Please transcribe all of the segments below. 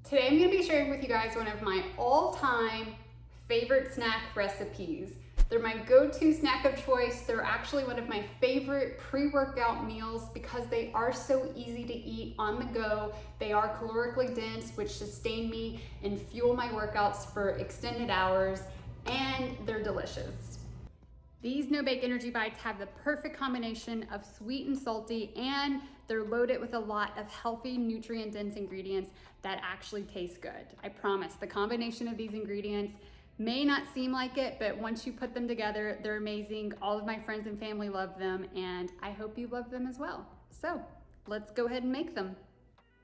Today I'm going to be sharing with you guys one of my all-time favorite snack recipes. They're my go-to snack of choice. They're actually one of my favorite pre-workout meals because they are so easy to eat on the go. They are calorically dense, which sustain me and fuel my workouts for extended hours, and they're delicious. These No Bake Energy Bites have the perfect combination of sweet and salty, and they're loaded with a lot of healthy, nutrient-dense ingredients that actually taste good. I promise, the combination of these ingredients may not seem like it, but once you put them together, they're amazing. All of my friends and family love them, and I hope you love them as well. So let's go ahead and make them.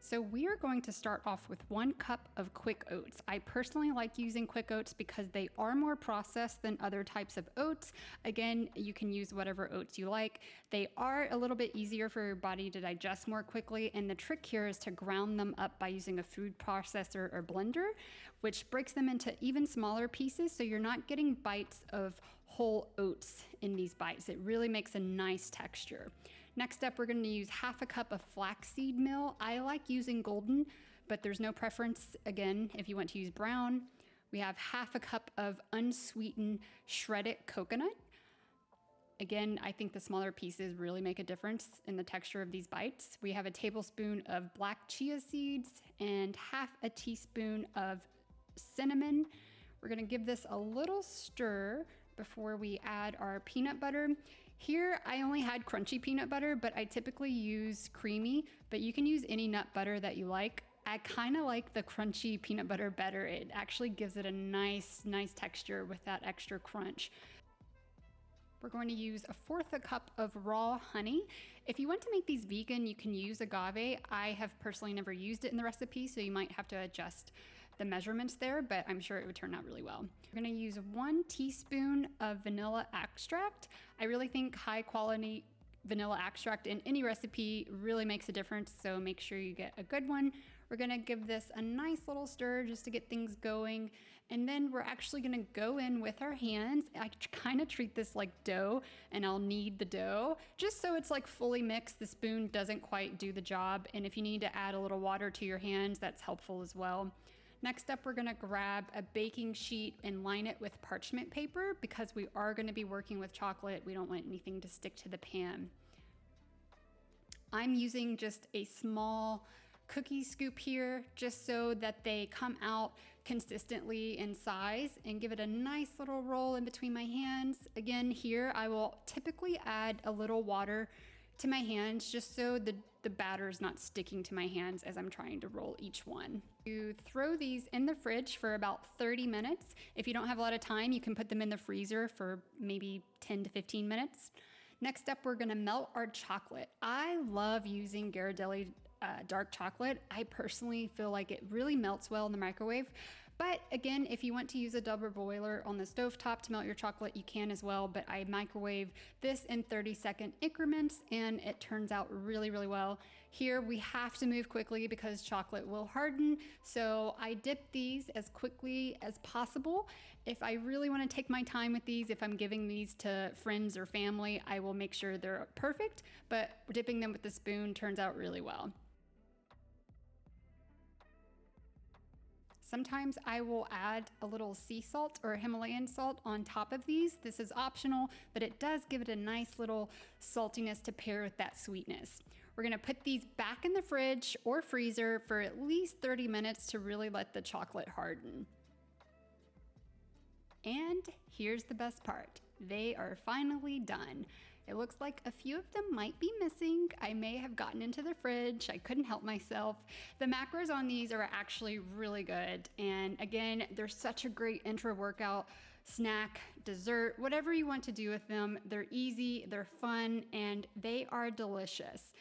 So we are going to start off with 1 cup of quick oats. I personally like using quick oats because they are more processed than other types of oats. Again, you can use whatever oats you like. They are a little bit easier for your body to digest more quickly, and the trick here is to ground them up by using a food processor or blender, which breaks them into even smaller pieces, so you're not getting bites of whole oats in these bites. It really makes a nice texture. Next up, we're going to use 1/2 cup of flaxseed meal. I like using golden, but there's no preference, again, if you want to use brown. We have 1/2 cup of unsweetened shredded coconut. Again, I think the smaller pieces really make a difference in the texture of these bites. We have a tablespoon of black chia seeds and 1/2 teaspoon of cinnamon. We're going to give this a little stir before we add our peanut butter. Here, I only had crunchy peanut butter, but I typically use creamy, but you can use any nut butter that you like. I kind of like the crunchy peanut butter better. It actually gives it a nice texture with that extra crunch. We're going to use 1/4 cup of raw honey. If you want to make these vegan, you can use agave. I have personally never used it in the recipe, so you might have to adjust the measurements there, but I'm sure it would turn out really well. We're gonna use 1 teaspoon of vanilla extract. I really think high quality vanilla extract in any recipe really makes a difference, so make sure you get a good one. We're gonna give this a nice little stir just to get things going, and then we're actually gonna go in with our hands. I kind of treat this like dough, and I'll knead the dough just so it's like fully mixed. The spoon doesn't quite do the job, and if you need to add a little water to your hands, that's helpful as well. Next up, we're gonna grab a baking sheet and line it with parchment paper because we are gonna be working with chocolate. We don't want anything to stick to the pan. I'm using just a small cookie scoop here just so that they come out consistently in size, and give it a nice little roll in between my hands. Again, here I will typically add a little water to my hands just so the batter is not sticking to my hands as I'm trying to roll each one. You throw these in the fridge for about 30 minutes. If you don't have a lot of time, you can put them in the freezer for maybe 10 to 15 minutes. Next up, we're gonna melt our chocolate. I love using Ghirardelli dark chocolate. I personally feel like it really melts well in the microwave. But again, if you want to use a double boiler on the stovetop to melt your chocolate, you can as well, but I microwave this in 30-second increments, and it turns out really well. Here we have to move quickly because chocolate will harden, so I dip these as quickly as possible. If I really want to take my time with these, if I'm giving these to friends or family, I will make sure they're perfect, but dipping them with the spoon turns out really well. Sometimes I will add a little sea salt or Himalayan salt on top of these. This is optional, but it does give it a nice little saltiness to pair with that sweetness. We're gonna put these back in the fridge or freezer for at least 30 minutes to really let the chocolate harden. And here's the best part. They are finally done. It looks like a few of them might be missing. I may have gotten into the fridge. I couldn't help myself. The macros on these are actually really good. And again, they're such a great intra-workout snack, dessert, whatever you want to do with them. They're easy, they're fun, and they are delicious.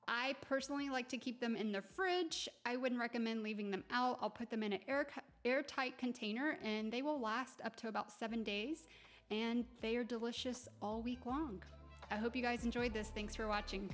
I personally like to keep them in the fridge. I wouldn't recommend leaving them out. I'll put them in an airtight container, and they will last up to about 7 days. And they are delicious all week long. I hope you guys enjoyed this. Thanks for watching.